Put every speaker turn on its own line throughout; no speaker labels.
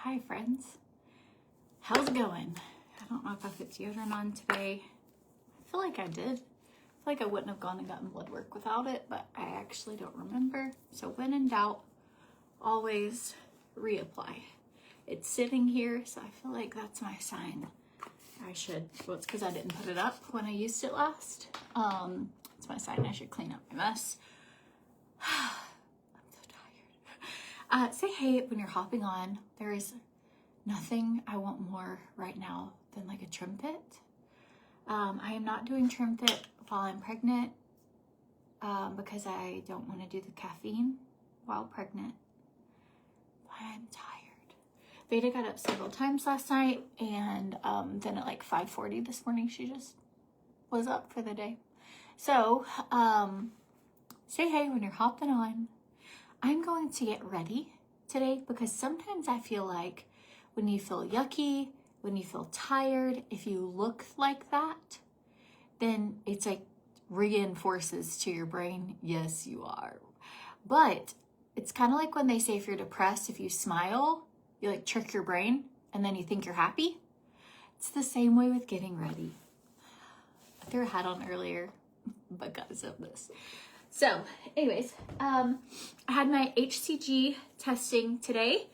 Hi friends, how's it going? I don't know if I put deodorant on today. I feel like I did. I feel like I wouldn't have gone and gotten blood work without it, but I actually don't remember. So when in doubt, always reapply. It's sitting here, so I feel like that's my sign. I should, well, it's because I didn't put it up when I used it last. It's my sign I should clean up my mess. I'm so tired. Say hey when you're hopping on. There is nothing I want more right now than like a TRIMFIT. I am not doing TRIMFIT while I'm pregnant because I don't want to do the caffeine while pregnant. I'm tired. Veda got up several times last night, and then at like 5:40 this morning, she just was up for the day. So, say hey when you're hopping on. I'm going to get ready today because sometimes I feel like when you feel yucky, when you feel tired, if you look like that, then it's like reinforces to your brain, yes, you are. But it's kind of like when they say if you're depressed, if you smile, you like trick your brain and then you think you're happy. It's the same way with getting ready. I threw a hat on earlier because of this. So anyways, I had my HCG testing today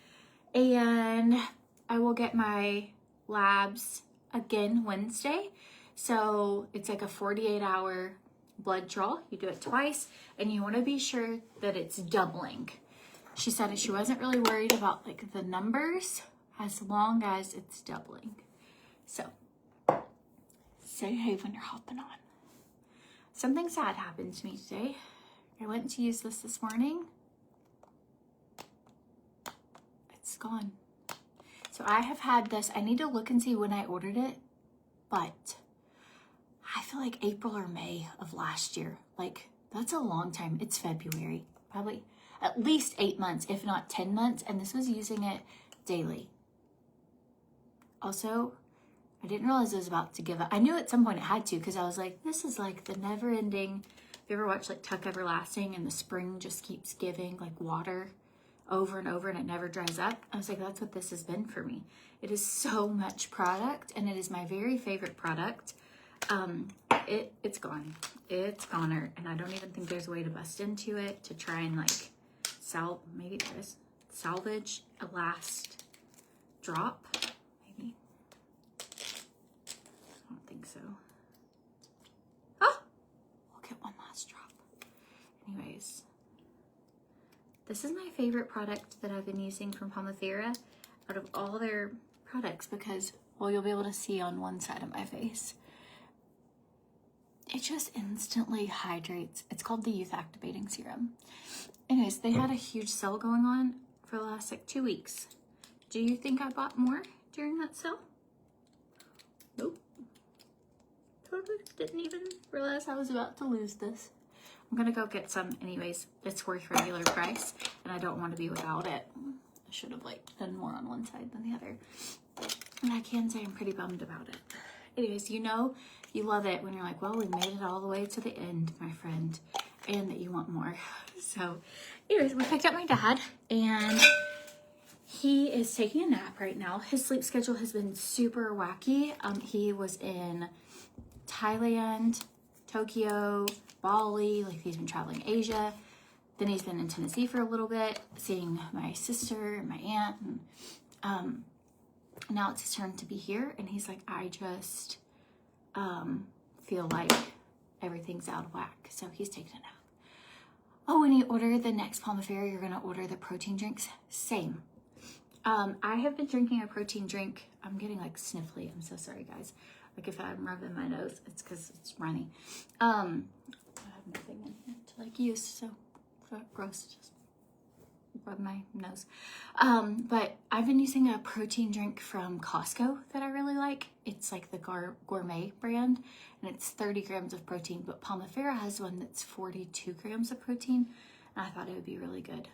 and I will get my labs again Wednesday. So it's like a 48-hour blood draw. You do it twice and you want to be sure that it's doubling. She said she wasn't really worried about like the numbers as long as it's doubling. So say hey when you're hopping on. Something sad happened to me today. I went to use this morning. It's gone. So I have had this. I need to look and see when I ordered it, but I feel like April or May of last year. Like that's a long time. It's February. Probably at least 8 months, if not 10 months. And this was using it daily. Also, I didn't realize it was about to give up. I knew at some point it had to because I was like, this is like the never ending. Have you ever watched like Tuck Everlasting and the spring just keeps giving like water over and over and it never dries up? I was like, that's what this has been for me. It is so much product and it is my very favorite product. It's gone. It's goner. And I don't even think there's a way to bust into it to try and like maybe there is salvage a last drop. Maybe. I don't think so. Oh, we'll get one last drop. Anyways, this is my favorite product that I've been using from Pomifera out of all their products because, well, you'll be able to see on one side of my face. It just instantly hydrates. It's called the Youth Activating Serum. Anyways, they had a huge sale going on for the last like 2 weeks. Do you think I bought more during that sale? Nope. Totally didn't even realize I was about to lose this. I'm gonna go get some anyways. It's worth regular price and I don't want to be without it. I should have like done more on one side than the other. And I can say I'm pretty bummed about it. Anyways, you know you love it when you're like, well, we made it all the way to the end, my friend, and that you want more. So anyways, we picked up my dad and he is taking a nap right now. His sleep schedule has been super wacky. He was in Thailand, Tokyo, Bali, like he's been traveling Asia. Then he's been in Tennessee for a little bit, seeing my sister and my aunt. And now it's his turn to be here. And he's like, I just feel like everything's out of whack. So he's taking a nap. Oh, when you order the next Pomifera, you're going to order the protein drinks. Same. I have been drinking a protein drink. I'm getting like sniffly. I'm so sorry, guys. Like if I'm rubbing my nose, it's because it's runny. I have nothing in here to like use, so gross. Just rub my nose. But I've been using a protein drink from Costco that I really like. It's like the gourmet brand, and it's 30 grams of protein. But Pomifera has one that's 42 grams of protein, and I thought it would be really good.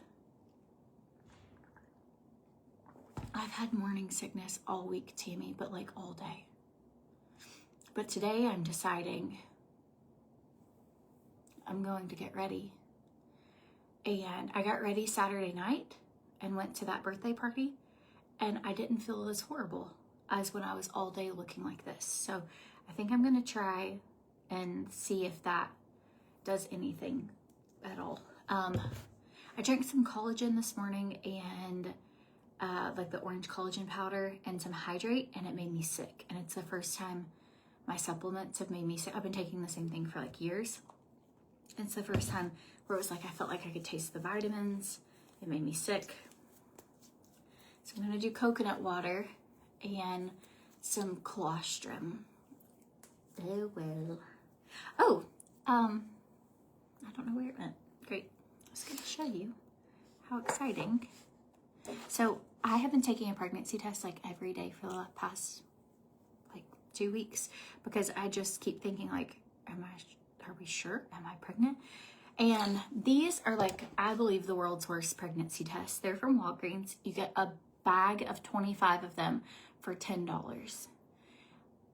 I've had morning sickness all week, Tammy, but like all day. But today I'm deciding I'm going to get ready. And I got ready Saturday night and went to that birthday party. and I didn't feel as horrible as when I was all day looking like this. So I think I'm gonna try and see if that does anything at all. I drank some collagen this morning and like the orange collagen powder and some hydrate, and it made me sick. And it's the first time my supplements have made me sick. I've been taking the same thing for like years. It's the first time where it was like I felt like I could taste the vitamins. It made me sick. So I'm gonna do coconut water and some colostrum. Oh well. Oh, I don't know where it went. Great. I was gonna show you. How exciting. So I have been taking a pregnancy test like every day for the past like 2 weeks because I just keep thinking like, are we sure? Am I pregnant? And these are like, I believe, the world's worst pregnancy tests. They're from Walgreens. You get a bag of 25 of them for $10.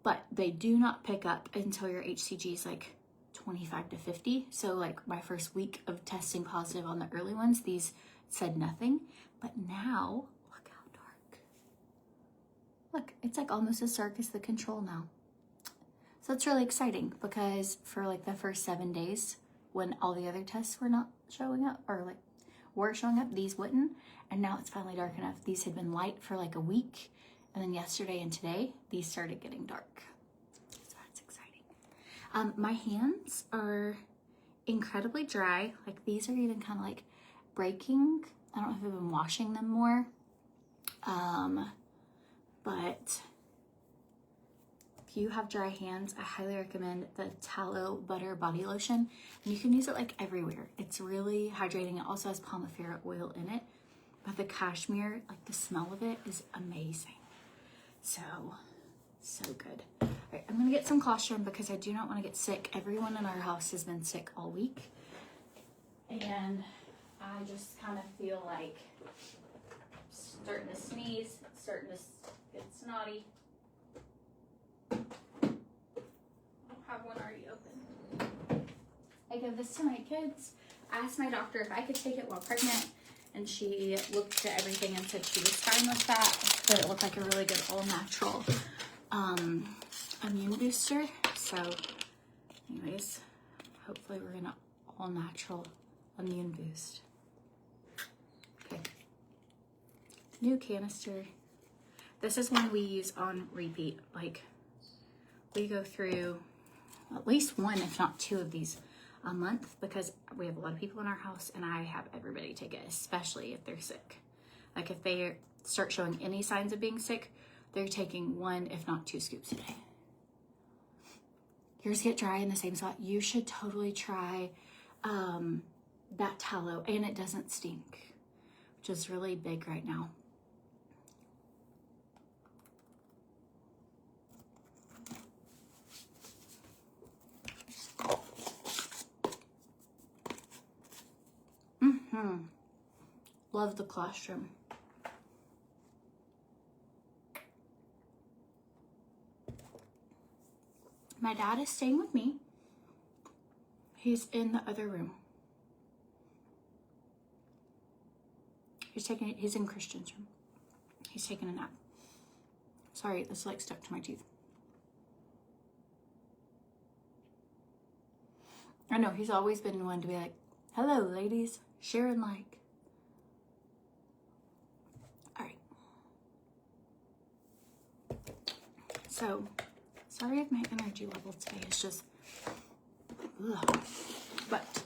But they do not pick up until your HCG is like 25 to 50. So like my first week of testing positive on the early ones, these said nothing. But now, look how dark. Look, it's like almost as dark as the control now. So it's really exciting because for like the first 7 days when all the other tests were not showing up or like were showing up, these wouldn't. And now it's finally dark enough. These had been light for like a week. And then yesterday and today, these started getting dark. So that's exciting. My hands are incredibly dry. Like these are even kind of like breaking. I don't know if I've been washing them more. But if you have dry hands, I highly recommend the Tallow Butter Body Lotion. And you can use it like everywhere. It's really hydrating. It also has Pomifera oil in it. But the cashmere, like the smell of it is amazing. So good. All right, I'm gonna get some colostrum because I do not want to get sick. Everyone in our house has been sick all week. And I just kind of feel like starting to sneeze, starting to get snotty. I don't have one already open. I give this to my kids. I asked my doctor if I could take it while pregnant, and she looked at everything and said she was fine with that, but it looked like a really good all-natural immune booster. So anyways, hopefully we're gonna all-natural immune boost. Okay, new canister. This is one we use on repeat. Like we go through at least one, if not two of these a month because we have a lot of people in our house and I have everybody take it, especially if they're sick. Like if they start showing any signs of being sick, they're taking 1, if not 2 scoops a day. Yours get dry in the same spot. You should totally try that tallow, and it doesn't stink, which is really big right now. Love the colostrum. My dad is staying with me. He's in the other room. He's in Christian's room. He's taking a nap. Sorry, this is like stuck to my teeth. I know, he's always been one to be like, hello ladies, share and like. All right. So, sorry if my energy level today is just, ugh. But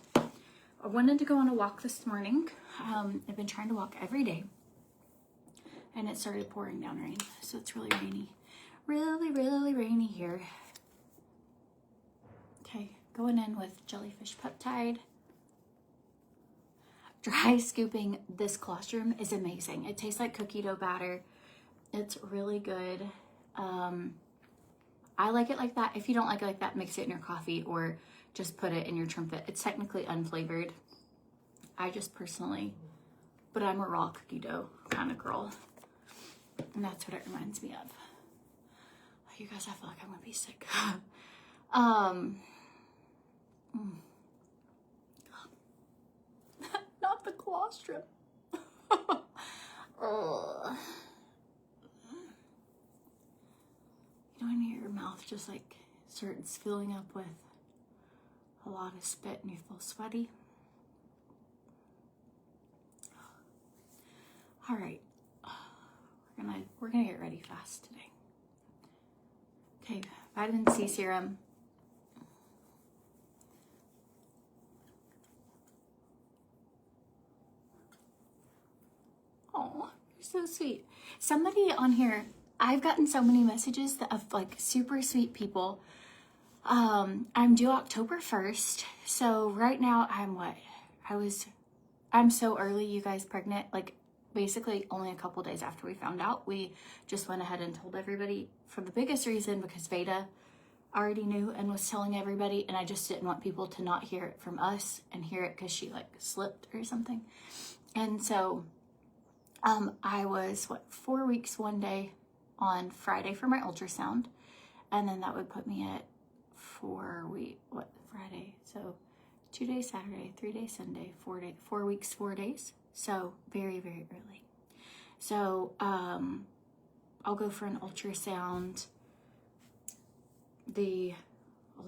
I wanted to go on a walk this morning. I've been trying to walk every day, and it started pouring down rain, so it's really rainy. Really rainy here. Okay, going in with jellyfish peptide. Dry scooping this colostrum is amazing. It tastes like cookie dough batter. It's really good. I like it like that. If you don't like it like that, mix it in your coffee or just put it in your TRIMFIT. It's technically unflavored. I just personally, but I'm a raw cookie dough kind of girl. And that's what it reminds me of. Oh, you guys, I feel like I'm gonna be sick. Not the colostrum. just like starts filling up with a lot of spit and you feel sweaty. All right, we're gonna get ready fast today. Okay, vitamin C serum. Oh, you're so sweet. Somebody on here, I've gotten so many messages of like super sweet people. I'm due October 1st. So right now I'm so early, you guys, pregnant, like basically only a couple days after we found out. We just went ahead and told everybody for the biggest reason because Veda already knew and was telling everybody, and I just didn't want people to not hear it from us and hear it because she like slipped or something. And so I was 4 weeks one day on Friday for my ultrasound, and then that would put me at Friday, so 2 days Saturday, 3 days Sunday, 4 weeks 4 days, so very, very early. So I'll go for an ultrasound the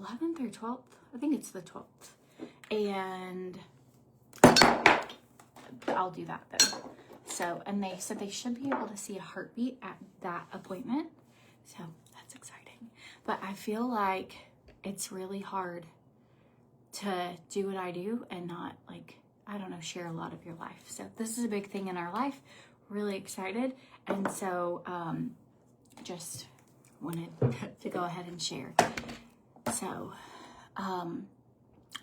11th or 12th, I think it's the 12th, and I'll do that then. So, and they said they should be able to see a heartbeat at that appointment, so that's exciting. But I feel like it's really hard to do what I do and not, like, I don't know, share a lot of your life. So this is a big thing in our life. Really excited. And so just wanted to go ahead and share. So I'm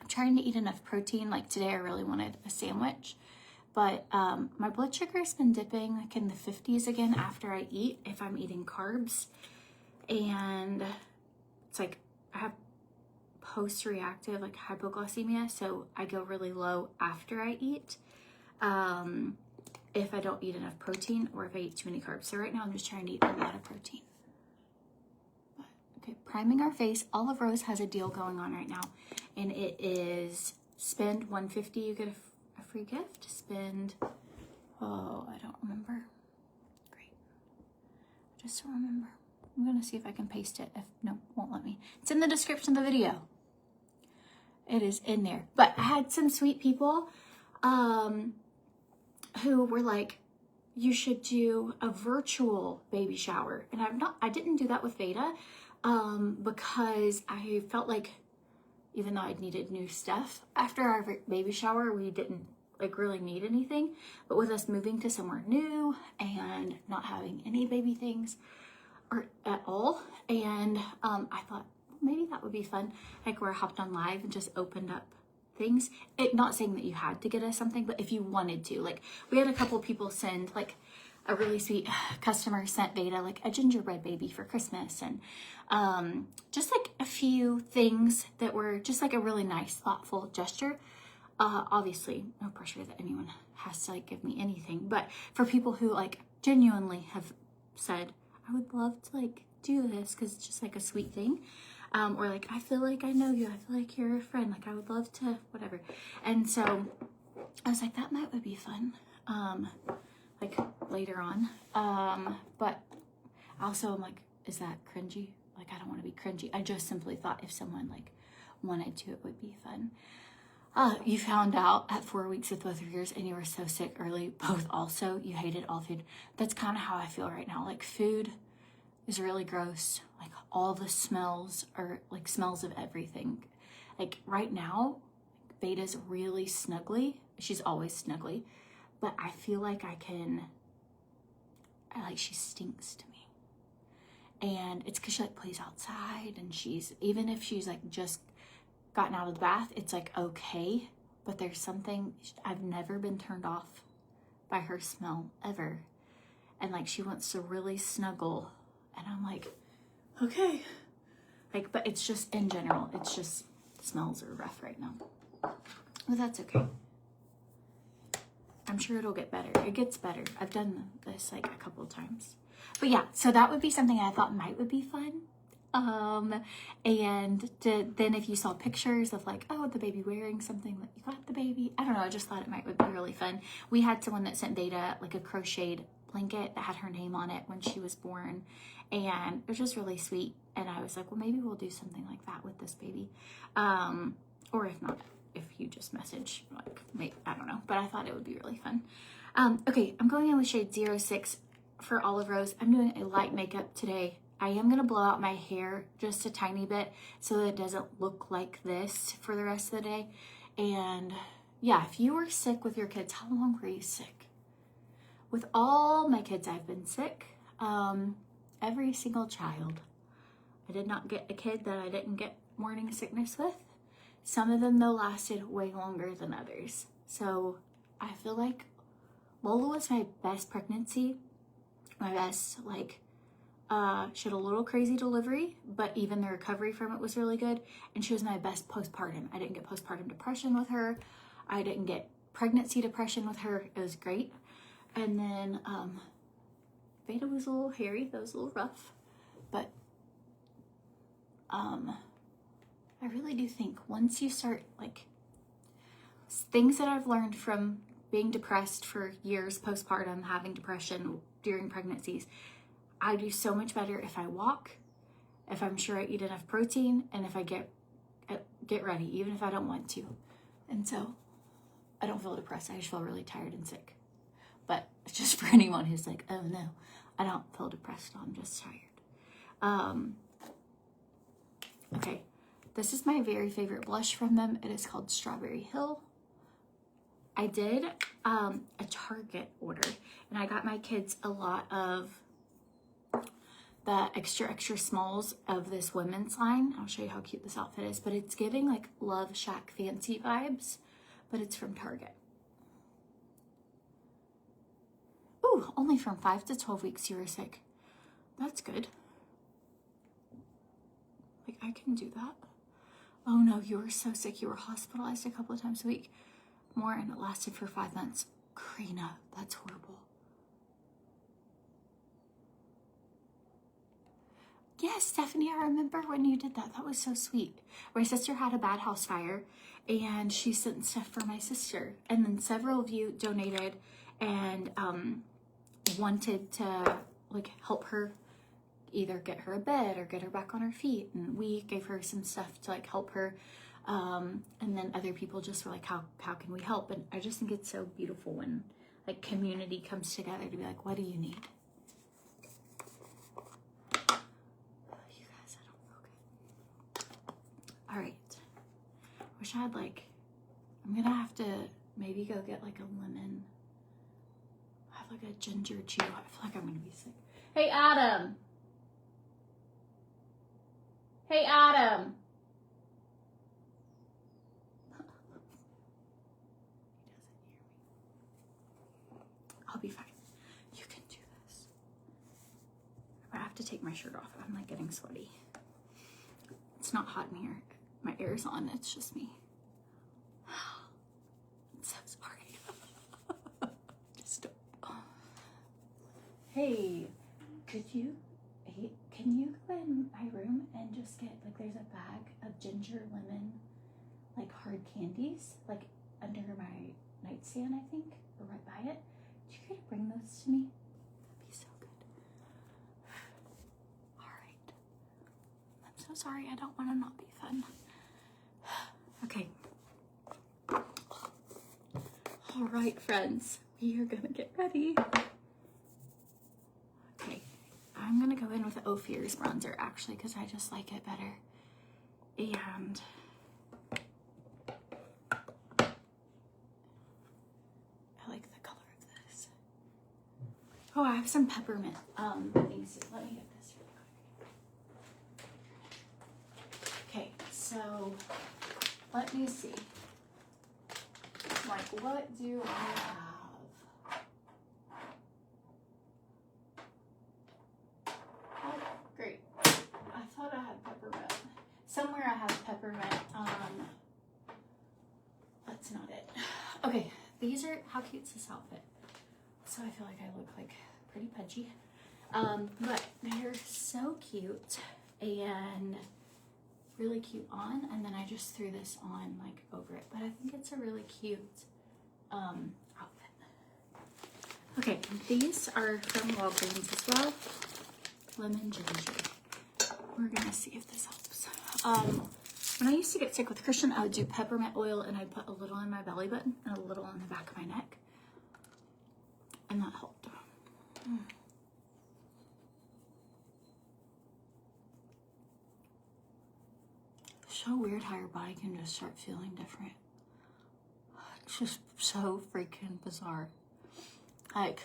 trying to eat enough protein. Like today I really wanted a sandwich, but my blood sugar has been dipping like in the 50s again after I eat, if I'm eating carbs. And it's like I have post-reactive like hypoglycemia, so I go really low after I eat if I don't eat enough protein or if I eat too many carbs. So right now I'm just trying to eat a lot of protein. But, okay, priming our face. Olive Rose has a deal going on right now, and it is spend $150, you get a free gift. Spend, oh, I don't remember. Great, just don't remember. I'm gonna see if I can paste it. If no, won't let me. It's in the description of the video. It is in there. But I had some sweet people who were like, you should do a virtual baby shower. And I didn't do that with Veda because I felt like, even though I needed new stuff, after our baby shower, we didn't like really need anything. But with us moving to somewhere new and not having any baby things or at all, and I thought maybe that would be fun, like where I hopped on live and just opened up things. Not saying that you had to get us something, but if you wanted to, like we had a couple people send, like a really sweet customer sent Veda like a gingerbread baby for Christmas, and just like a few things that were just like a really nice, thoughtful gesture. Obviously no pressure that anyone has to like give me anything, but for people who like genuinely have said, I would love to like do this because it's just like a sweet thing. Or like, I feel like I know you, I feel like you're a friend, like I would love to, whatever. And so I was like, that would be fun, like later on. But also I'm like, is that cringy? Like, I don't want to be cringy. I just simply thought if someone like wanted to, it would be fun. You found out at 4 weeks with both of yours and you were so sick early, both also, you hated all food. That's kind of how I feel right now. Like food is really gross. Like all the smells are like smells of everything. Like right now, Veda's really snuggly. She's always snuggly, but I feel like she stinks to me. And it's because she like plays outside, and even if she's like just gotten out of the bath, it's like okay, but there's something, I've never been turned off by her smell ever. And like she wants to really snuggle, and I'm like, okay, like, but it's just in general, it's just smells are rough right now, but that's okay. I'm sure it'll get better. It gets better. I've done this like a couple of times, but yeah, so that would be something I thought would be fun. And then if you saw pictures of like, oh, the baby wearing something that you got the baby, I don't know, I just thought would be really fun. We had someone that sent Veda like a crocheted blanket that had her name on it when she was born, and it was just really sweet. And I was like, well, maybe we'll do something like that with this baby. Or if not, if you just message, like, maybe, I don't know, but I thought it would be really fun. Okay, I'm going in with shade 06 for Olive Rose. I'm doing a light makeup today. I am going to blow out my hair just a tiny bit so that it doesn't look like this for the rest of the day. And yeah, if you were sick with your kids, how long were you sick? With all my kids, I've been sick. Every single child. I did not get a kid that I didn't get morning sickness with. Some of them, though, lasted way longer than others. So I feel like Lola was my best pregnancy. My best, like, she had a little crazy delivery, but even the recovery from it was really good. And she was my best postpartum. I didn't get postpartum depression with her. I didn't get pregnancy depression with her. It was great. And then Beta was a little hairy. That was a little rough. But I really do think once you start, like, things that I've learned from being depressed for years postpartum, having depression during pregnancies, I do so much better if I walk, if I'm sure I eat enough protein, and if I get ready, even if I don't want to. And so I don't feel depressed. I just feel really tired and sick. But it's just for anyone who's like, oh no, I don't feel depressed. I'm just tired. Okay, this is my very favorite blush from them. It is called Strawberry Hill. I did a Target order, and I got my kids a lot of the extra smalls of this women's line. I'll show you how cute this outfit is, but it's giving like Love Shack Fancy vibes, but it's from Target. Ooh, only from 5 to 12 weeks you were sick. That's good. Like, I can do that. Oh no, you were so sick. You were hospitalized a couple of times a week. More, and it lasted for 5 months. Karina, that's horrible. Yes, Stephanie, I remember when you did that. That was so sweet. My sister had a bad house fire, and she sent stuff for my sister. And then several of you donated and wanted to, like, help her either get her a bed or get her back on her feet. And we gave her some stuff to, like, help her. And then other people just were like, how can we help? And I just think it's so beautiful when, like, community comes together to be like, what do you need? You guys, I don't feel good. All right. Wish I had, like, I'm gonna have to maybe go get like a lemon. I have like a ginger chew. I feel like I'm gonna be sick. Hey, Adam. Hey, Adam. I'll be fine. You can do this. I have to take my shirt off. I'm like getting sweaty. It's not hot in here. My air's on. It's just me. I'm so sorry. Just don't. Hey, can you go in my room and just get, like, there's a bag of ginger lemon, like, hard candies, like, under my nightstand, I think, or right by it. Could you bring those to me? That'd be so good. All right. I'm so sorry. I don't want to not be fun. Okay. All right, friends. We are going to get ready. Okay. I'm going to go in with Ofir's bronzer, actually, because I just like it better. And I like the color of this. Oh, I have some peppermint. Let me see. Let me get this really quick. Okay, so let me see. Like, what do I have? Oh, great. I thought I had peppermint. Somewhere I have peppermint. That's not it. Okay, these are, how cute's this outfit? So I feel like I look like pretty pudgy. But they're so cute and really cute on, and then I just threw this on like over it, but I think it's a really cute outfit. Okay, these are from Walgreens as well. Lemon ginger. We're gonna see if this helps. When I used to get sick with Christian, I would do peppermint oil and I'd put a little in my belly button and a little on the back of my neck. And that helped. So weird how your body can just start feeling different. It's just so freaking bizarre. Like,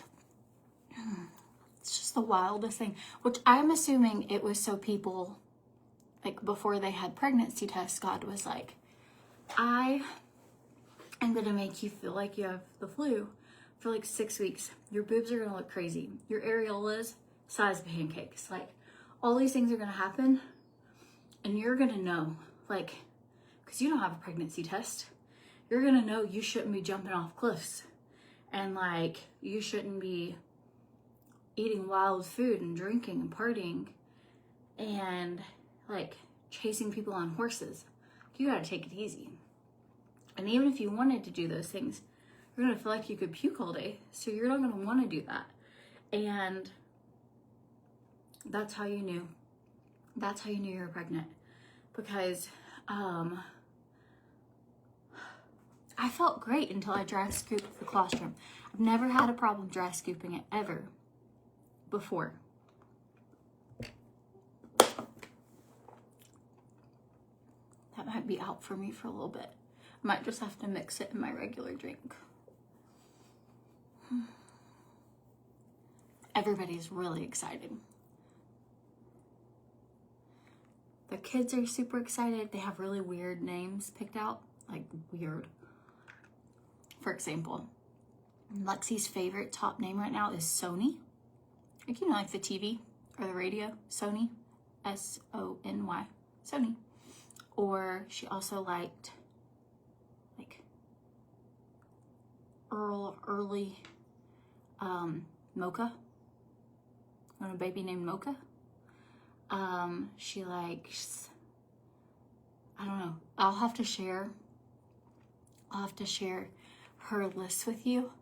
it's just the wildest thing. Which I'm assuming it was so people, like before they had pregnancy tests, God was like, I am gonna make you feel like you have the flu for like 6 weeks. Your boobs are gonna look crazy. Your areolas, size of pancakes. Like, all these things are gonna happen and you're gonna know, like, because you don't have a pregnancy test, you're gonna know you shouldn't be jumping off cliffs and like you shouldn't be eating wild food and drinking and partying and like chasing people on horses. You gotta take it easy. And even if you wanted to do those things, you're gonna feel like you could puke all day, so you're not gonna want to do that. And that's how you knew. That's how you knew you were pregnant. Because I felt great until I dry scooped the colostrum. I've never had a problem dry scooping it ever before. That might be out for me for a little bit. I might just have to mix it in my regular drink. Everybody's really excited. The kids are super excited. They have really weird names picked out, like weird. For example, Lexi's favorite top name right now is Sony. Like, you know, like the TV or the radio, Sony, S-O-N-Y, Sony. Or she also liked like early Mocha. Want a baby named Mocha? She likes, I don't know. I'll have to share her list with you.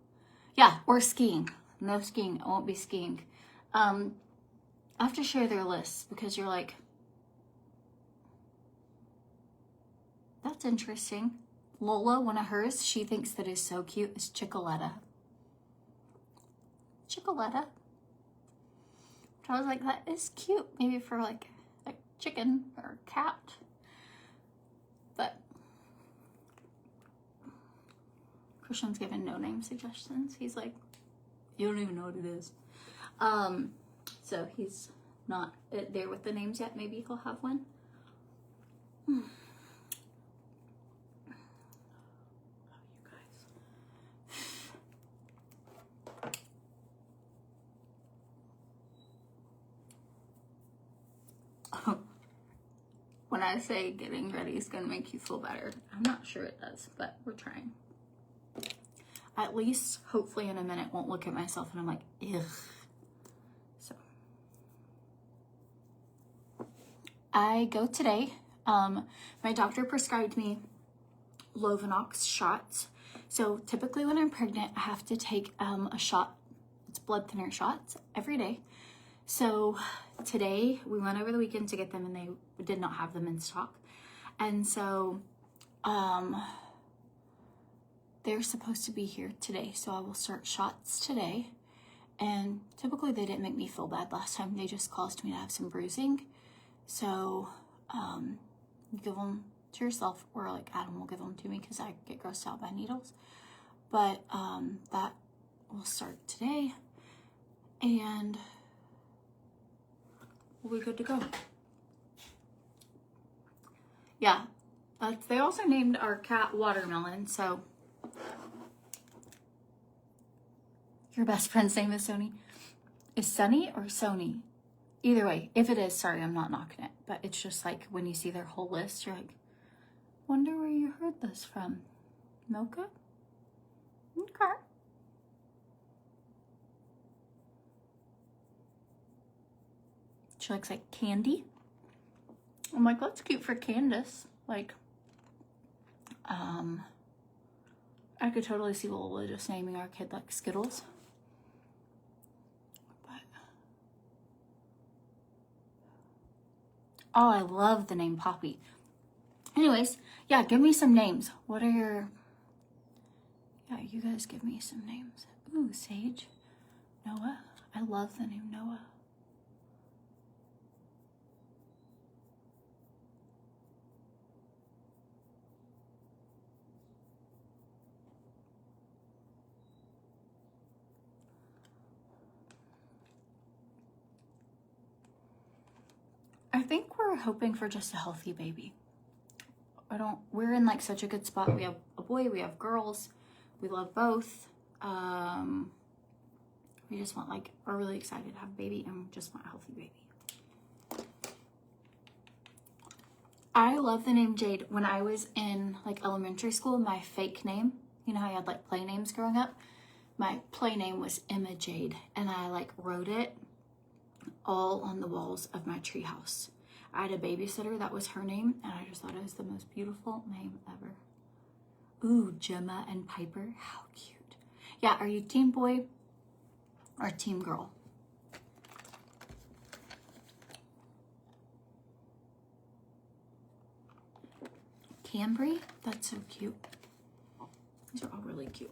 Yeah, or skiing. No skiing. I won't be skiing. I have to share their lists because you're like, that's interesting. Lola, one of hers, she thinks that is so cute, is Chicoletta. Chicoletta. I was like, that is cute. Maybe for like a chicken or a cat. But Christian's given no name suggestions. He's like, you don't even know what it is. So he's not there with the names yet. Maybe he'll have one. When I say getting ready is going to make you feel better, I'm not sure it does, but we're trying. At least, hopefully in a minute, won't look at myself and I'm like, ugh. So, I go today. My doctor prescribed me Lovenox shots. So typically when I'm pregnant, I have to take a shot. It's blood thinner shots every day. So today we went over the weekend to get them and they did not have them in stock. And so they're supposed to be here today. So I will start shots today. And typically they didn't make me feel bad last time. They just caused me to have some bruising. So you give them to yourself, or like Adam will give them to me because I get grossed out by needles. But that will start today. And we'll be good to go. Yeah, they also named our cat Watermelon, so your best friend's name is Sony. Is Sunny or Sony? Either way, if it is, sorry, I'm not knocking it, but it's just like when you see their whole list, you're like, wonder where you heard this from. Mocha? Okay. She looks like Candy. I'm like, that's cute for Candace. Like, I could totally see Lola just naming our kid like Skittles. Oh, I love the name Poppy. Anyways, yeah, give me some names. What are your... Yeah, you guys give me some names. Ooh, Sage. Noah. I love the name Noah. I think we're hoping for just a healthy baby. We're in like such a good spot. We have a boy, we have girls. We love both. We just want we're really excited to have a baby and just want a healthy baby. I love the name Jade. When I was in elementary school, my fake name, you know how you had play names growing up? My play name was Emma Jade, and I wrote it all on the walls of my treehouse. I had a babysitter, that was her name, and I just thought it was the most beautiful name ever. Ooh, Gemma and Piper, how cute. Yeah, are you team boy or team girl? Cambry, that's so cute. These are all really cute.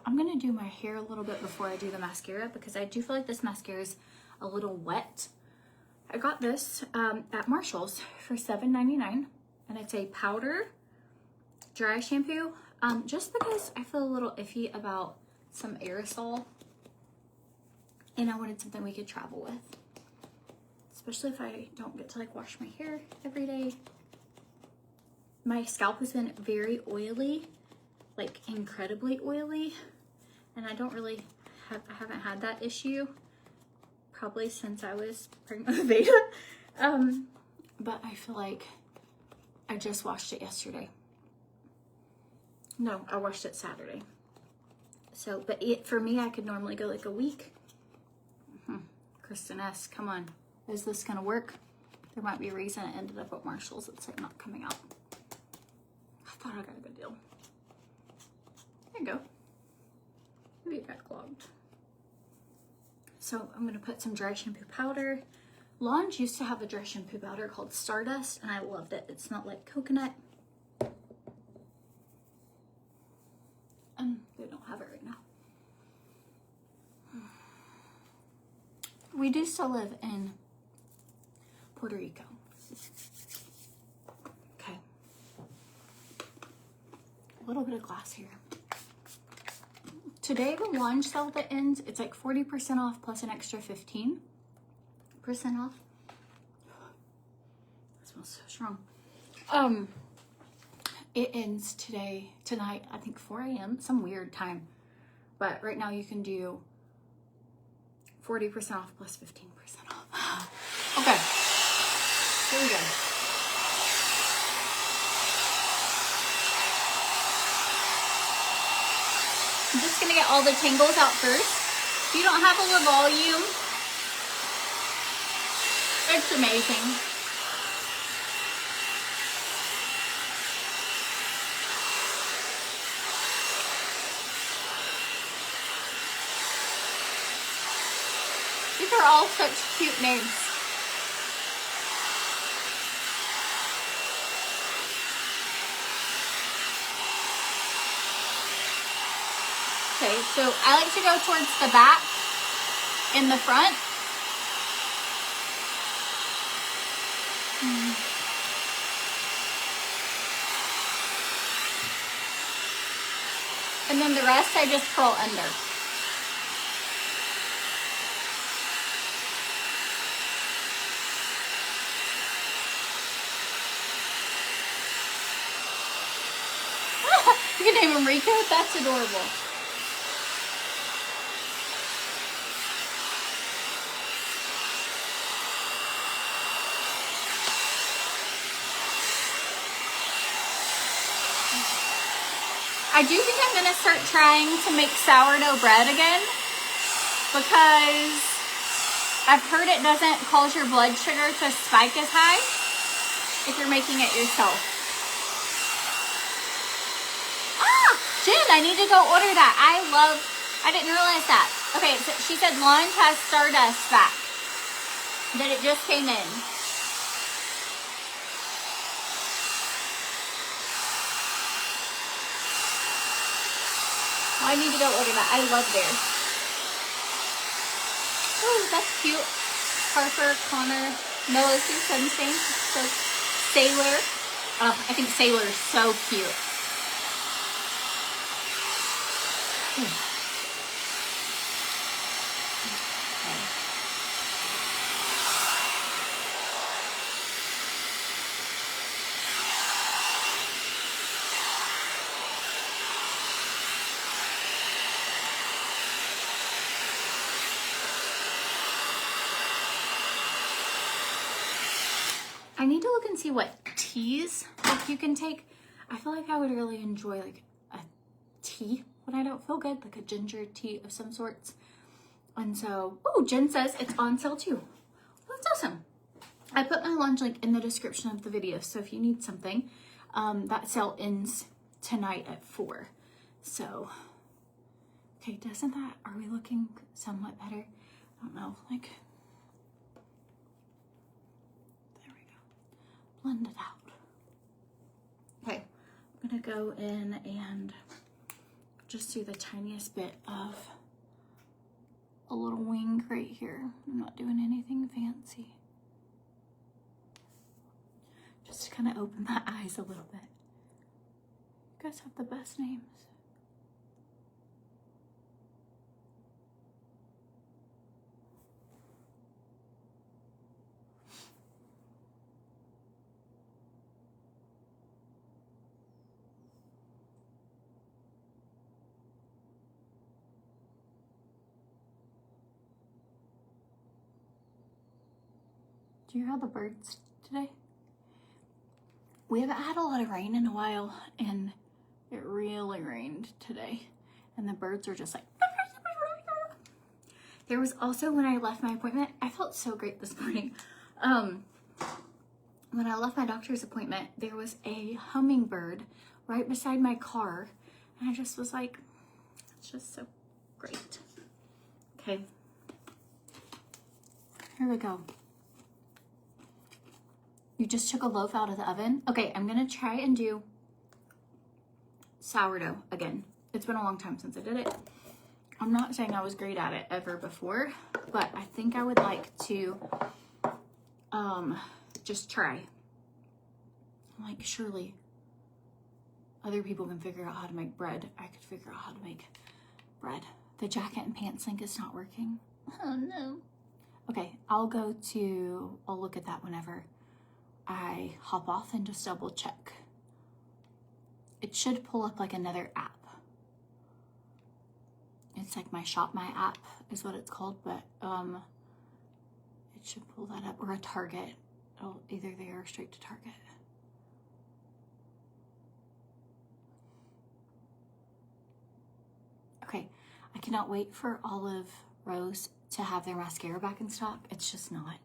I'm gonna do my hair a little bit before I do the mascara because I do feel like this mascara is a little wet. I got this at Marshall's for $7.99, and it's a powder dry shampoo. Just because I feel a little iffy about some aerosol, and I wanted something we could travel with, especially if I don't get to wash my hair every day. My scalp has been very oily, incredibly oily, and I don't really I haven't had that issue probably since I was pregnant with Veda. But I feel like I just washed it yesterday. No, I washed it Saturday. So, but for me, I could normally go a week. Kristen S., come on. Is this gonna work? There might be a reason it ended up at Marshall's. It's not coming out. I thought I got a good deal. There you go. Maybe it got clogged. So I'm gonna put some dry shampoo powder. Lange used to have a dry shampoo powder called Stardust, and I loved it. It smelled like coconut. They don't have it right now. We do still live in Puerto Rico. Okay. A little bit of glass here. Today, the Lange sale that ends, it's 40% off plus an extra 15% off. It smells so strong. It ends tonight, I think 4 a.m., some weird time. But right now you can do 40% off plus 15% off. Okay, here we go. I'm just gonna get all the tangles out first. If you don't have a little volume, it's amazing. These are all such cute names. Okay, so I like to go towards the back and the front. And then the rest I just curl under. You can name him Rico? That's adorable. I do think I'm going to start trying to make sourdough bread again because I've heard it doesn't cause your blood sugar to spike as high if you're making it yourself. Ah! I need to go order that. I didn't realize that. Okay, so she said lunch has Stardust back. That it just came in. Well, I need to go order that. I love theirs. Oh, that's cute. Harper, Connor, Noah's your Sunshine. So Sailor. Oh, I think Sailor is so cute. I need to look and see what teas like you can take. I feel like I would really enjoy like a tea when I don't feel good, like a ginger tea of some sorts. And so, oh, Jen says it's on sale too. That's awesome. I put my lunch link in the description of the video, so if you need something, that sale ends tonight at 4. So, okay, doesn't that, are we looking somewhat better? I don't know, like, there we go. Blend it out. Okay, I'm gonna go in and just do the tiniest bit of a little wing right here. I'm not doing anything fancy. Just to kind of open my eyes a little bit. You guys have the best names. Do you hear all the birds today? We haven't had a lot of rain in a while, and it really rained today. And the birds are just like... There was also, when I left my appointment, I felt so great this morning. When I left my doctor's appointment, there was a hummingbird right beside my car. And I just was like, it's just so great. Okay. Here we go. You just took a loaf out of the oven. Okay, I'm gonna try and do sourdough again. It's been a long time since I did it. I'm not saying I was great at it ever before, but I think I would like to just try. Like, surely other people can figure out how to make bread. I could figure out how to make bread. The jacket and pants link is not working. Oh no. Okay, I'll look at that whenever I hop off and just double check. It should pull up like another app. It's like my Shop My app is what it's called, but it should pull that up, or a Target. Either there or straight to Target. Okay, I cannot wait for Olive Rose to have their mascara back in stock. It's just not.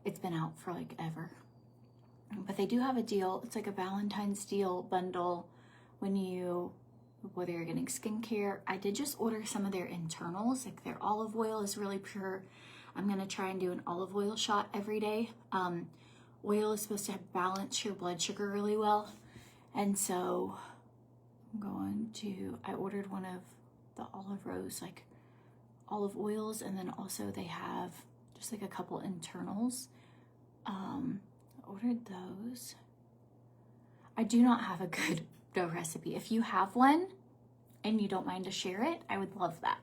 It's been out for like ever. But they do have a deal. It's like a Valentine's deal bundle whether you're getting skincare. I did just order some of their internals, like their olive oil is really pure. I'm gonna try and do an olive oil shot every day. Oil is supposed to balance your blood sugar really well. And so I ordered one of the Olive Rose, like olive oils, and then also they have just like a couple internals. Ordered those. I do not have a good dough recipe. If you have one and you don't mind to share it, I would love that.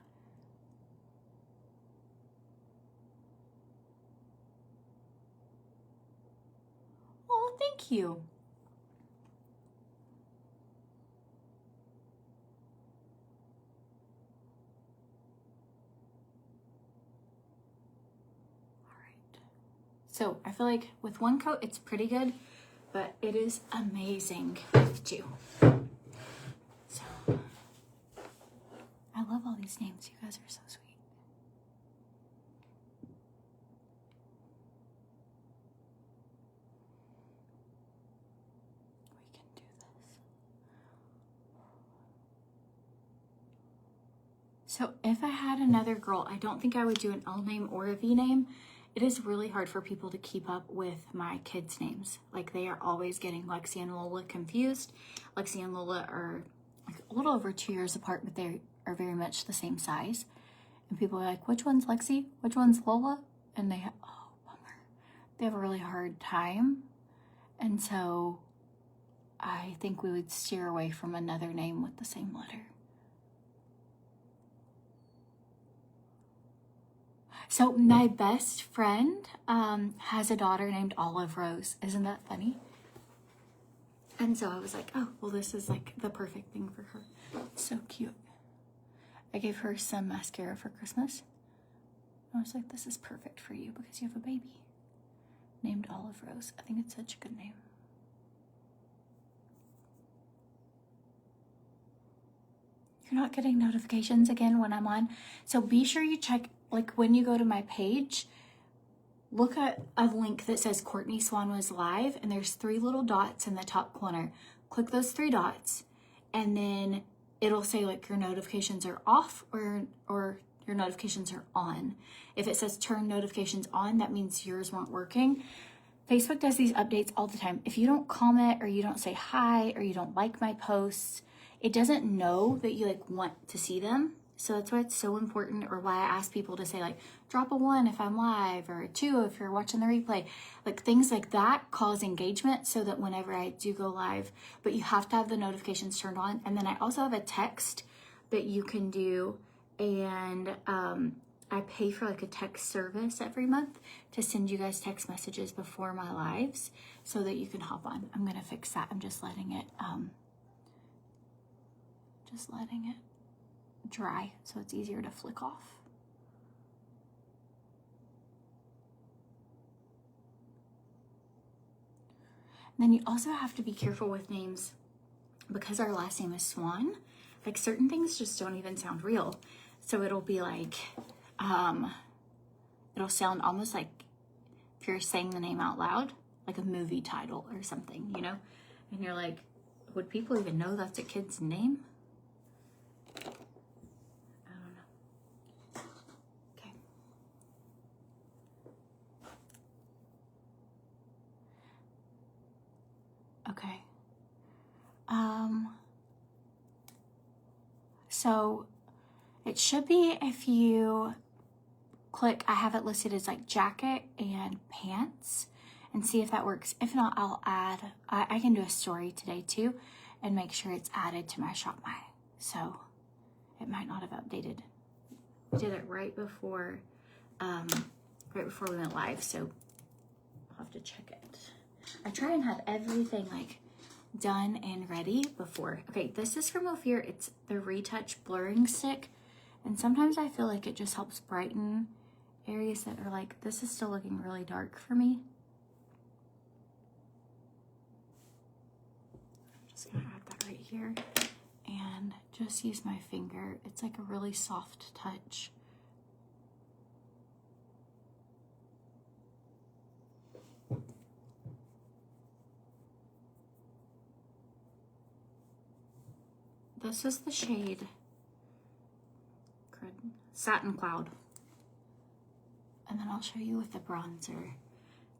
Oh, thank you. So I feel like with one coat, it's pretty good, but it is amazing with 2. So I love all these names. You guys are so sweet. We can do this. So if I had another girl, I don't think I would do an L name or a V name. It is really hard for people to keep up with my kids' names. Like, they are always getting Lexi and Lola confused. Lexi and Lola are like a little over 2 years apart, but they are very much the same size. And people are like, which one's Lexi? Which one's Lola? And they have, oh, bummer. They have a really hard time. And so I think we would steer away from another name with the same letter. So my best friend has a daughter named Olive Rose. Isn't that funny? And so I was like, oh, well, this is like the perfect thing for her. So cute. I gave her some mascara for Christmas. I was like, this is perfect for you because you have a baby named Olive Rose. I think it's such a good name. You're not getting notifications again when I'm on. So be sure you check, like when you go to my page, look at a link that says Courtney Swan was live, and there's 3 little dots in the top corner. Click those 3 dots, and then it'll say like your notifications are off or your notifications are on. If it says turn notifications on, that means yours weren't working. Facebook does these updates all the time. If you don't comment or you don't say hi or you don't like my posts, it doesn't know that you like want to see them. So that's why it's so important, or why I ask people to say like, drop a 1 if I'm live, or a 2 if you're watching the replay. Like things like that cause engagement so that whenever I do go live, but you have to have the notifications turned on. And then I also have a text that you can do, and I pay for like a text service every month to send you guys text messages before my lives so that you can hop on. I'm gonna fix that. I'm just letting it dry so it's easier to flick off. And then you also have to be careful with names because our last name is Swan. Like certain things just don't even sound real. So it'll be like, it'll sound almost like if you're saying the name out loud, like a movie title or something, you know? And you're like, would people even know that's a kid's name? Okay. So it should be, if you click, I have it listed as like jacket and pants, and see if that works. If not, I'll add, I can do a story today too and make sure it's added to my Shop My. So it might not have updated. We did it right before we went live, so I'll have to check it. I try and have everything like done and ready before. Okay, this is from Ofir. It's the Retouch Blurring Stick. And sometimes I feel like it just helps brighten areas that are like, this is still looking really dark for me. I'm just gonna add that right here and just use my finger. It's like a really soft touch. This is the shade Satin Cloud. And then I'll show you with the bronzer.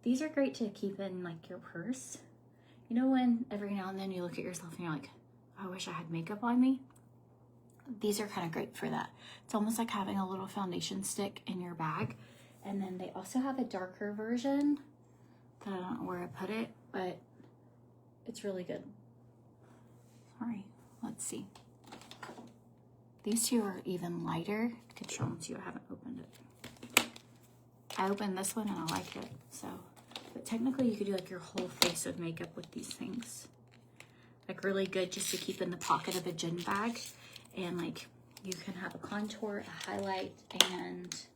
These are great to keep in like your purse. You know when every now and then you look at yourself and you're like, I wish I had makeup on me? These are kind of great for that. It's almost like having a little foundation stick in your bag. And then they also have a darker version that I don't know where I put it, but it's really good. Sorry. Let's see. These 2 are even lighter. I could show them to you. I haven't opened it. I opened this one and I liked it. So, but technically you could do like your whole face of makeup with these things. Like really good just to keep in the pocket of a gym bag. And like you can have a contour, a highlight, and it's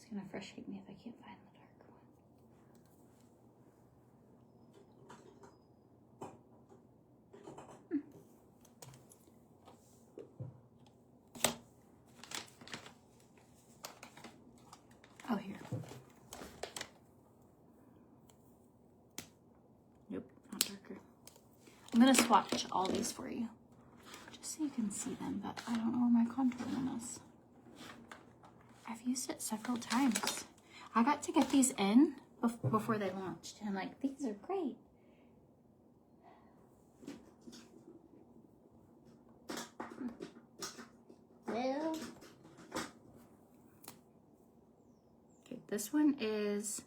gonna frustrate me if I can't find the dark one. Oh, here. Nope, not darker. I'm gonna swatch all these for you. just so you can see them, but I don't know where my contour one is. I've used it several times. I got to get these in before they launched, and I'm like, these are great. Well, okay, this one is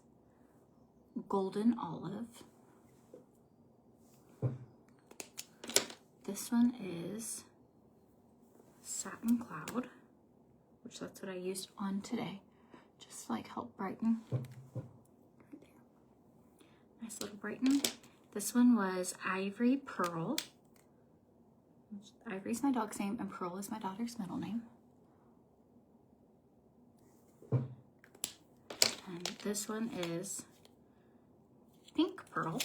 Golden Olive. This one is Satin Cloud, which that's what I used on today. Just like help brighten. Right there. Nice little brighten. This one was Ivory Pearl. Ivory's my dog's name and Pearl is my daughter's middle name. And this one is Pink Pearl.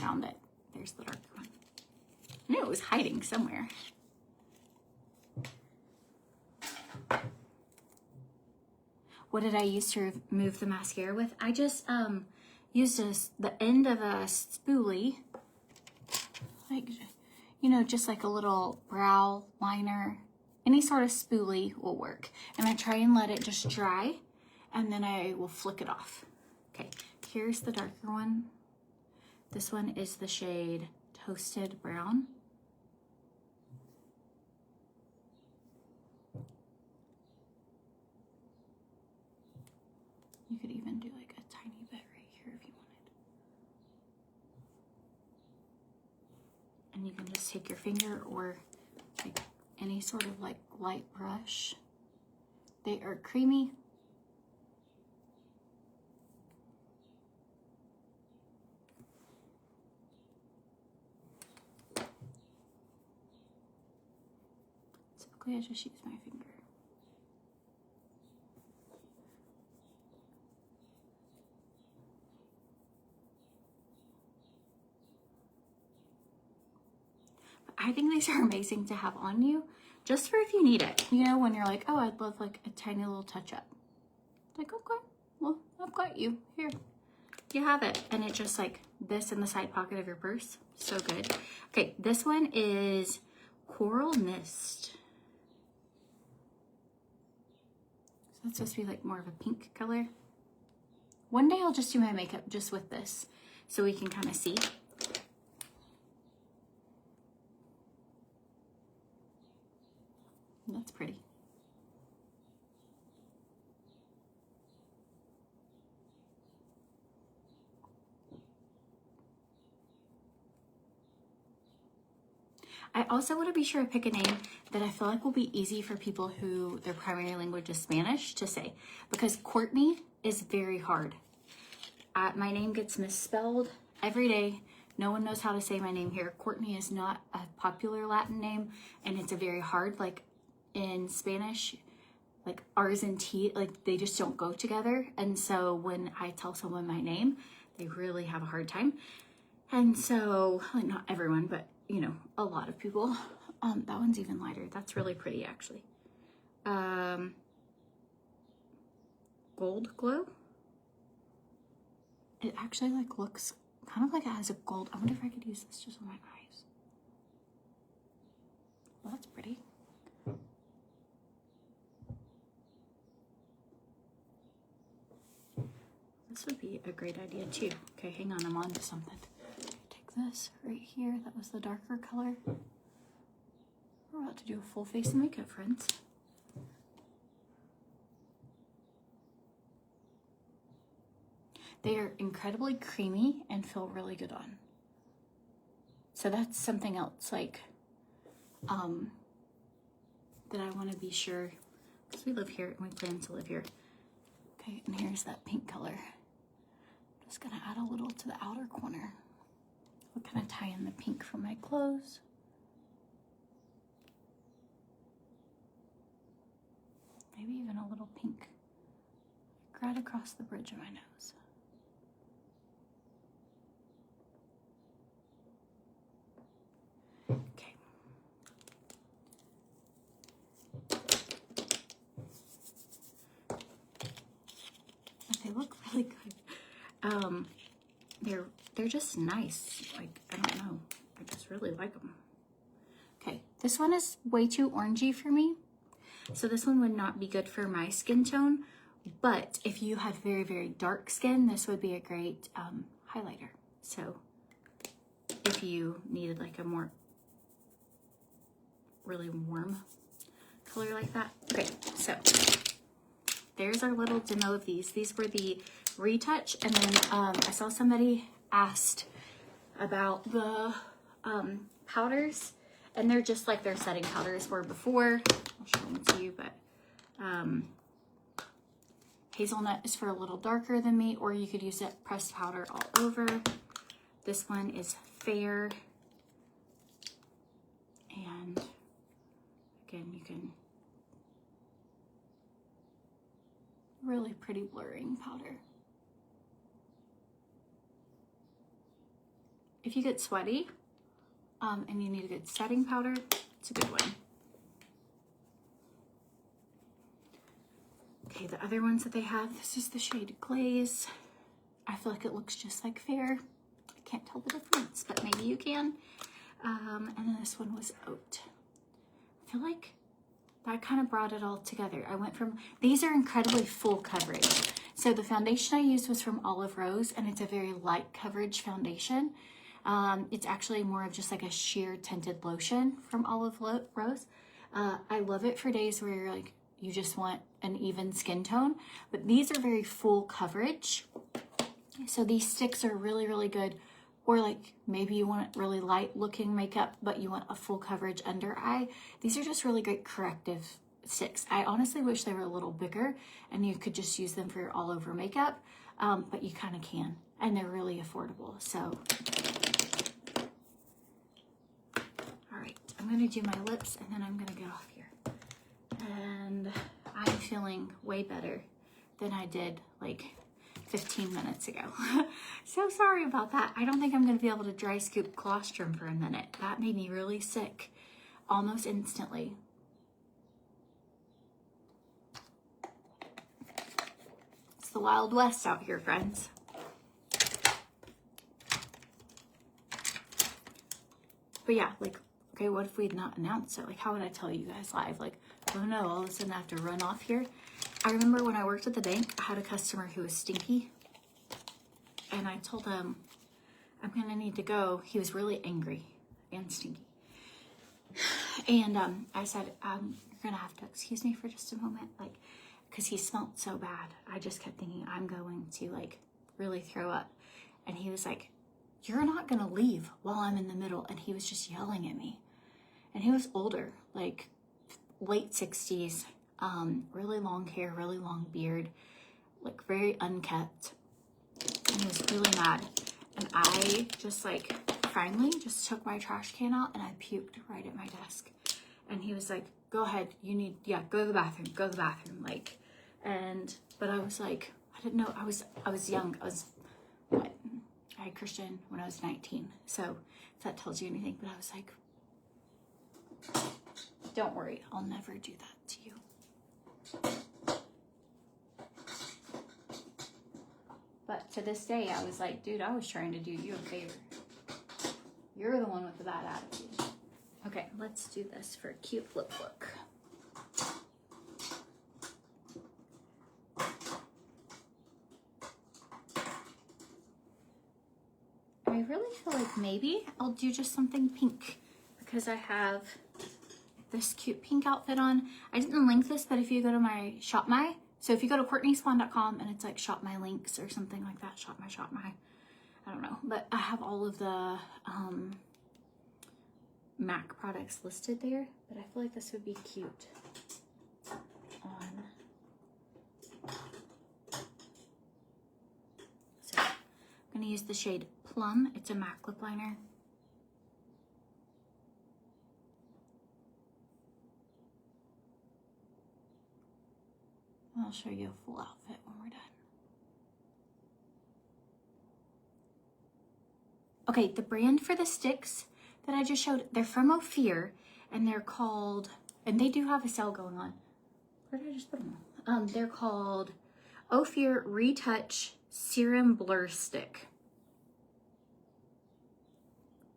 Found it. There's the dark one. I knew it was hiding somewhere. What did I use to remove the mascara with? I just used the end of a spoolie, like, you know, just like a little brow liner. Any sort of spoolie will work. And I try and let it just dry, and then I will flick it off. Okay, here's the darker one. This one is the shade Toasted Brown. You could even do like a tiny bit right here if you wanted. And you can just take your finger or like any sort of like light brush. They are creamy. Typically I just use my finger. I think these are amazing to have on you, just for if you need it. You know, when you're like, oh, I'd love like a tiny little touch up. Like, okay, well, I've got you. Here, you have it. And it just like this in the side pocket of your purse. So good. Okay, this one is Coral Mist. So that's supposed to be like more of a pink color. One day I'll just do my makeup just with this so we can kind of see. That's pretty. I also want to be sure to pick a name that I feel like will be easy for people who their primary language is Spanish to say, because Courtney is very hard. My name gets misspelled every day. No one knows how to say my name here. Courtney is not a popular Latin name, and it's a very hard, like in Spanish, like R's and T, like they just don't go together. And so when I tell someone my name, they really have a hard time. And so, like not everyone, but you know, a lot of people. That one's even lighter. That's really pretty actually. Gold Glow. It actually like looks kind of like it has a gold. I wonder if I could use this just on my eyes. Well, that's pretty. This would be a great idea too. Okay, hang on, I'm on to something. Take this right here. That was the darker color. We're about to do a full face of makeup, friends. They are incredibly creamy and feel really good on. So that's something else like that I want to be sure, because we live here and we plan to live here. Okay, and here's that pink color. Just gonna add a little to the outer corner. We'll kind of tie in the pink from my clothes. Maybe even a little pink right across the bridge of my nose. Okay. They look really good. They're they're just nice. Like, I don't know. I just really like them. Okay, this one is way too orangey for me. So this one would not be good for my skin tone. But if you had very, very dark skin, this would be a great highlighter. So if you needed like a more really warm color like that. Okay, so there's our little demo of these. These were the retouch, and then I saw somebody asked about the powders, and they're just like their setting powders were before. I'll show them to you, but hazelnut is for a little darker than me, or you could use it pressed powder all over. This one is fair, and again, you can really pretty blurring powder. If you get sweaty and you need a good setting powder, it's a good one. Okay, the other ones that they have, this is the shade Glaze. I feel like it looks just like Fair. I can't tell the difference, but maybe you can. And then this one was Oat. I feel like that kind of brought it all together. I went from, these are incredibly full coverage. So the foundation I used was from Olive Rose, and it's a very light coverage foundation. It's actually more of just like a sheer tinted lotion from Olive Rose. I love it for days where you're like, you just want an even skin tone, but these are very full coverage. So these sticks are really, really good. Or like maybe you want really light looking makeup, but you want a full coverage under eye. These are just really great corrective sticks. I honestly wish they were a little bigger and you could just use them for your all over makeup, but you kind of can, and they're really affordable. So, all right, I'm gonna do my lips and then I'm gonna get off here. And I'm feeling way better than I did like 15 minutes ago. So sorry about that. I don't think I'm going to be able to dry scoop colostrum for a minute. That made me really sick almost instantly. It's the Wild West out here, friends. But yeah, like, okay, what if we'd not announced it? Like, how would I tell you guys live? Like, oh no, all of a sudden I have to run off here. I remember when I worked at the bank, I had a customer who was stinky, and I told him, I'm gonna need to go. He was really angry and stinky. And I said, you're gonna have to excuse me for just a moment, like, because he smelled so bad. I just kept thinking, I'm going to like really throw up. And he was like, you're not gonna leave while I'm in the middle. And he was just yelling at me. And he was older, like late 60s. Really long hair, really long beard, like very unkept, and he was really mad. And I just like finally just took my trash can out and I puked right at my desk. And he was like, go ahead, go to the bathroom, like, but I was like, I didn't know, I was young. I had Christian when I was 19, so if that tells you anything. But I was like, don't worry, I'll never do that to you. But to this day, I was like, dude, I was trying to do you a favor. You're the one with the bad attitude. Okay, let's do this for a cute lip look. I really feel like maybe I'll do just something pink because I have this cute pink outfit on. I didn't link this, but if you go to my Shop My, so if you go to CourtneySwan.com and it's like Shop My links or something like that, Shop My, I don't know, but I have all of the MAC products listed there, but I feel like this would be cute on. So I'm gonna use the shade Plum. It's a MAC lip liner. I'll show you a full outfit when we're done. Okay, the brand for the sticks that I just showed, they're from Ofir, and they're called, and they do have a sale going on. Where did I just put them on? They're called Ofir Retouch Serum Blur Stick.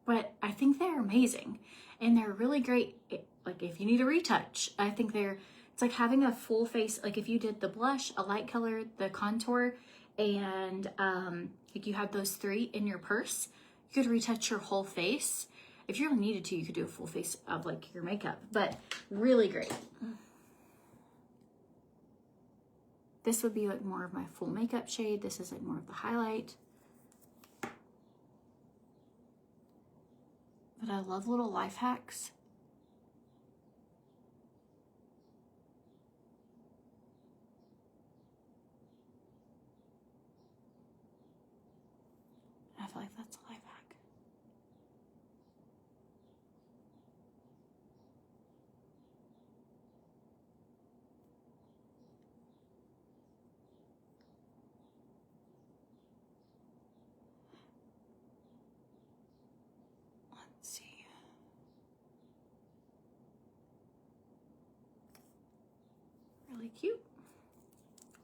but I think they're amazing, and they're really great. Like if you need a retouch, I think it's like having a full face. Like if you did the blush, a light color, the contour, and like you had those 3 in your purse, you could retouch your whole face. If you really needed to, you could do a full face of like your makeup, but really great. This would be like more of my full makeup shade. This is like more of the highlight. But I love little life hacks. I feel like that's a life hack. Let's see. Really cute.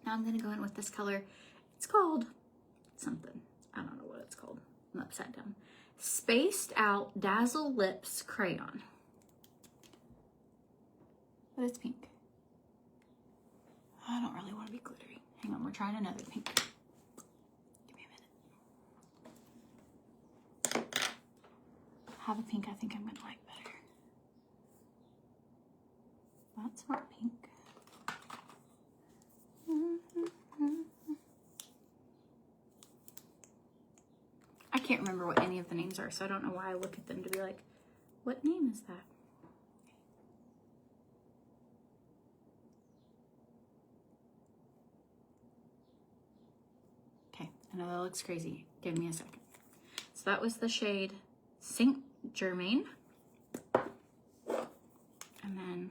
Now I'm gonna go in with this color. It's called something. I don't know what it's called. I'm upside down. Spaced Out Dazzle Lips Crayon. But it's pink. I don't really want to be glittery. Hang on, we're trying another pink. Give me a minute. I have a pink I think I'm gonna like better. That's not pink. I can't remember what any of the names are, so I don't know why I look at them to be like, what name is that? Okay, I know that looks crazy. Give me a second. So that was the shade Saint Germain. And then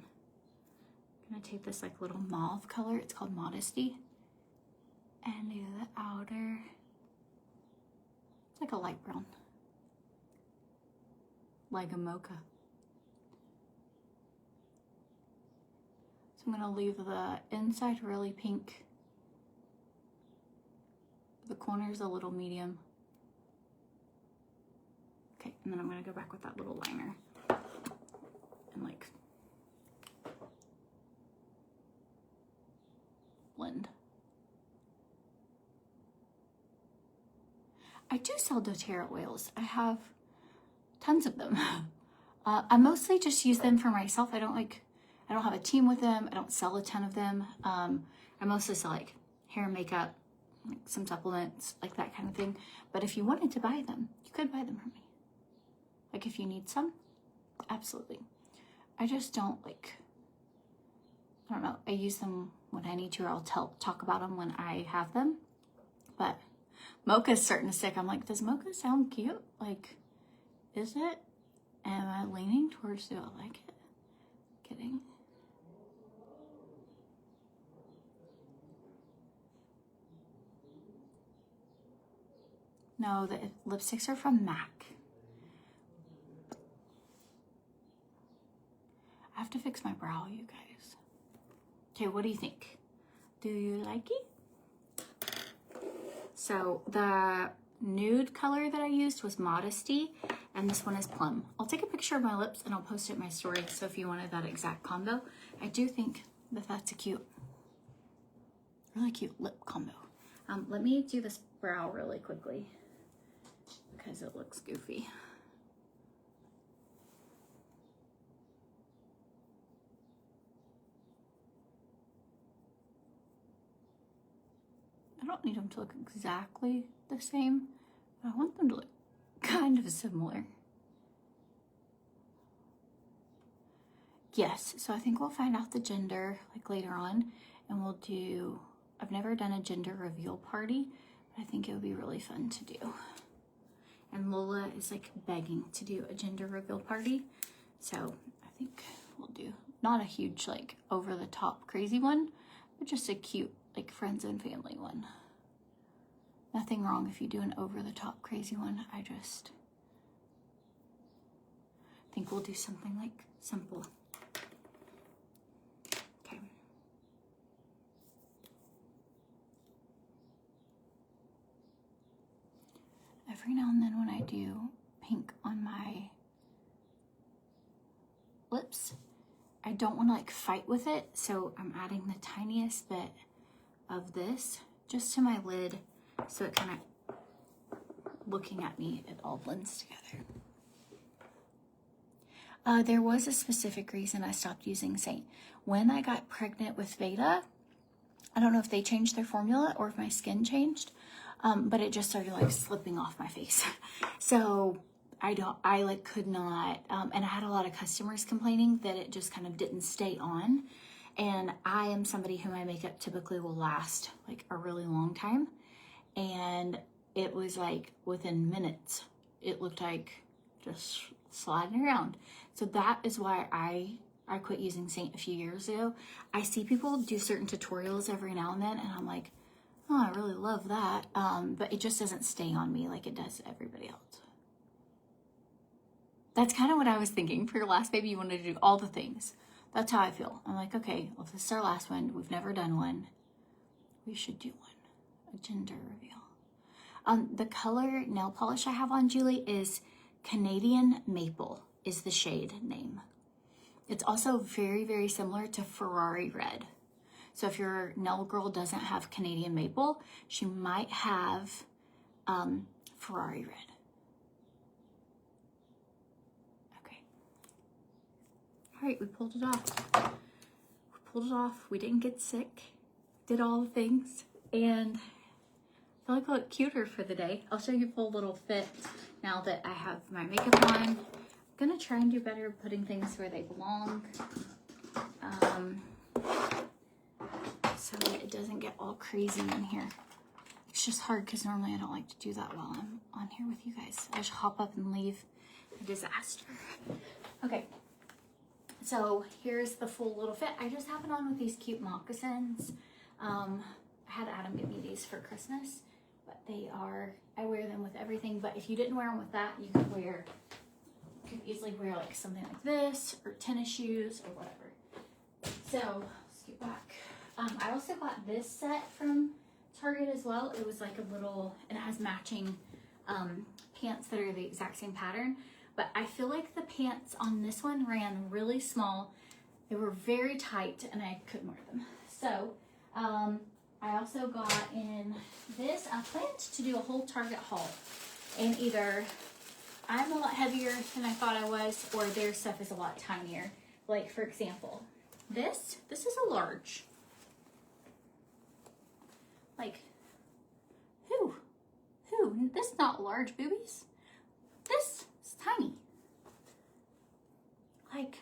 I'm gonna take this like little mauve color. It's called Modesty. And do the outer. It's like a light brown. Like a mocha. So I'm gonna leave the inside really pink. The corners a little medium. Okay, and then I'm gonna go back with that little liner and like blend. I do sell doTERRA oils. I have tons of them. I mostly just use them for myself. I don't have a team with them. I don't sell a ton of them. I mostly sell like hair and makeup, like some supplements, like that kind of thing. But if you wanted to buy them, you could buy them from me. Like if you need some, absolutely. I just don't like, I don't know. I use them when I need to, or I'll talk about them when I have them. But mocha's starting to stick. I'm like, does mocha sound cute? Like, is it? Am I leaning towards, do I like it? Kidding. No, the lipsticks are from MAC. I have to fix my brow, you guys. Okay, what do you think? Do you like it? So the nude color that I used was Modesty, and this one is Plum. I'll take a picture of my lips and I'll post it in my story, so if you wanted that exact combo. I do think that that's a cute, really cute lip combo. Let me do this brow really quickly because it looks goofy. I don't need them to look exactly the same, but I want them to look kind of similar. Yes, so I think we'll find out the gender like later on, and we'll do, I've never done a gender reveal party, but I think it would be really fun to do. And Lola is like begging to do a gender reveal party, so I think we'll do not a huge like over the top crazy one, but just a cute like friends and family one. Nothing wrong if you do an over the top crazy one. I just think we'll do something like simple. Okay. Every now and then when I do pink on my lips. I don't want to like fight with it, so I'm adding the tiniest bit of this just to my lid, so it kind of, looking at me, it all blends together. There was a specific reason I stopped using Saint. When I got pregnant with Veda, I don't know if they changed their formula or if my skin changed, but it just started like slipping off my face. So I like could not, and I had a lot of customers complaining that it just kind of didn't stay on. And I am somebody who my makeup typically will last like a really long time. And it was like within minutes, it looked like just sliding around. So that is why I quit using Saint a few years ago. I see people do certain tutorials every now and then, and I'm like, oh, I really love that. But it just doesn't stay on me like it does everybody else. That's kind of what I was thinking. For your last baby, you wanted to do all the things. That's how I feel. I'm like, okay, well, if this is our last one, we've never done one, we should do one, a gender reveal. The color nail polish I have on Julie is Canadian Maple, is the shade name. It's also very, very similar to Ferrari Red. So if your nail girl doesn't have Canadian Maple, she might have Ferrari Red. Okay. All right, we pulled it off. We didn't get sick. Did all the things. And I feel like I look cuter for the day. I'll show you a full little fit now that I have my makeup on. I'm gonna try and do better putting things where they belong. So that it doesn't get all crazy in here. It's just hard because normally I don't like to do that while I'm on here with you guys. I just hop up and leave. A disaster. Okay, so here's the full little fit. I just have it on with these cute moccasins. I had Adam get me these for Christmas, but I wear them with everything. But if you didn't wear them with that, you could easily wear like something like this or tennis shoes or whatever. So let's get back. I also got this set from Target as well. It was like a little, and it has matching pants that are the exact same pattern. But I feel like the pants on this one ran really small. They were very tight and I couldn't wear them. So I also got in this. I planned to do a whole Target haul. And either I'm a lot heavier than I thought I was, or their stuff is a lot tinier. Like, for example, this is a large. Like, who? This is not large boobies. This is tiny. Like,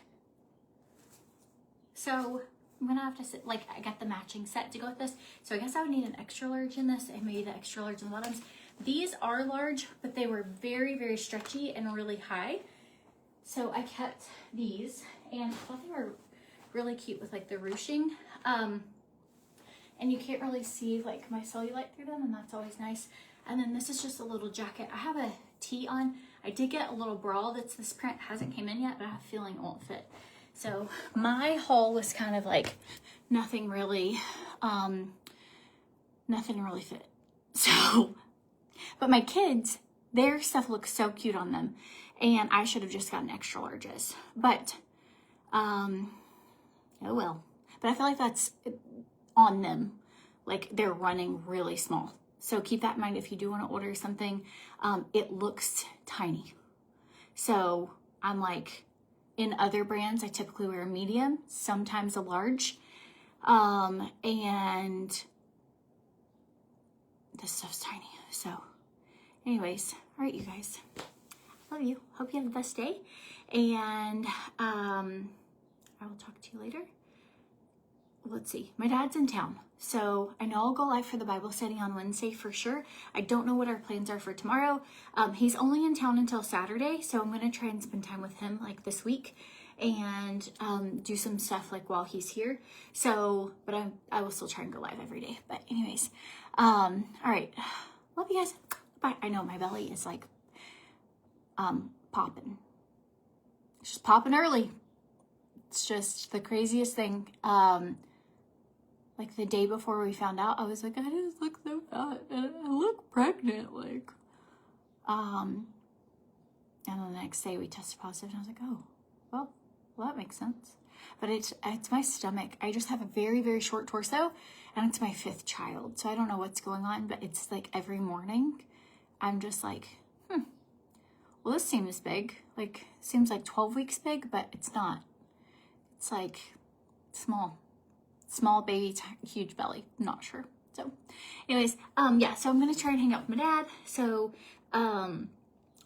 so I'm gonna have to sit, like, I got the matching set to go with this. So I guess I would need an extra large in this and maybe the extra large in the bottoms. These are large, but they were very, very stretchy and really high. So I kept these and I thought they were really cute with like the ruching. And you can't really see like my cellulite through them, and that's always nice. And then this is just a little jacket. I have a tee on. I did get a little bra that's this print, hasn't came in yet, but I have a feeling it won't fit. So my haul was kind of like nothing really fit. So, but my kids, their stuff looks so cute on them, and I should have just gotten extra larges. But oh well. But I feel like that's on them, like they're running really small. So keep that in mind if you do want to order something. It looks tiny. So I'm like, in other brands, I typically wear a medium, sometimes a large. And this stuff's tiny. So anyways, all right, you guys, love you. Hope you have the best day. And I will talk to you later. Let's see, my dad's in town, so I know I'll go live for the Bible study on Wednesday for sure. I don't know what our plans are for tomorrow. He's only in town until Saturday, so I'm going to try and spend time with him like this week and do some stuff like while he's here. So, but I will still try and go live every day. But anyways, all right, love you guys. Bye. I know my belly is like popping. It's just popping early. It's just the craziest thing. Like the day before we found out, I was like, I just look so fat and I look pregnant. Like, And then the next day we tested positive, and I was like, oh, well, that makes sense. But it's my stomach. I just have a very, very short torso, and it's my 5th child. So I don't know what's going on, but it's like every morning I'm just like, well, this seems big. Like, seems like 12 weeks big, but it's not. It's like small baby, huge belly. I'm not sure. So anyways, yeah, so I'm going to try and hang out with my dad. So,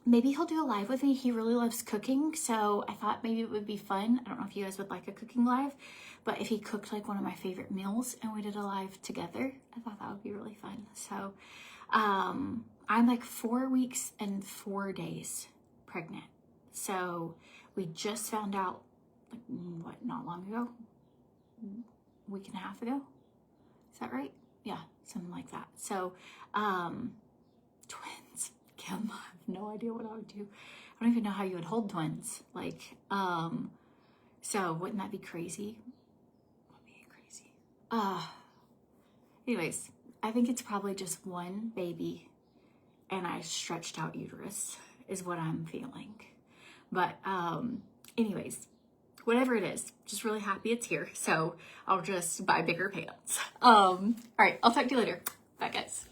maybe he'll do a live with me. He really loves cooking, so I thought maybe it would be fun. I don't know if you guys would like a cooking live, but if he cooked like one of my favorite meals and we did a live together, I thought that would be really fun. So I'm like 4 weeks and 4 days pregnant. So we just found out, like, not long ago? A week and a half ago? Is that right? Yeah, something like that. So twins. Kim, I have no idea what I would do. I don't even know how you would hold twins. Like, so wouldn't that be crazy? Would be crazy. Anyways, I think it's probably just one baby and I stretched out uterus is what I'm feeling. But anyways, whatever it is, just really happy it's here. So I'll just buy bigger pants. All right, I'll talk to you later. Bye, guys.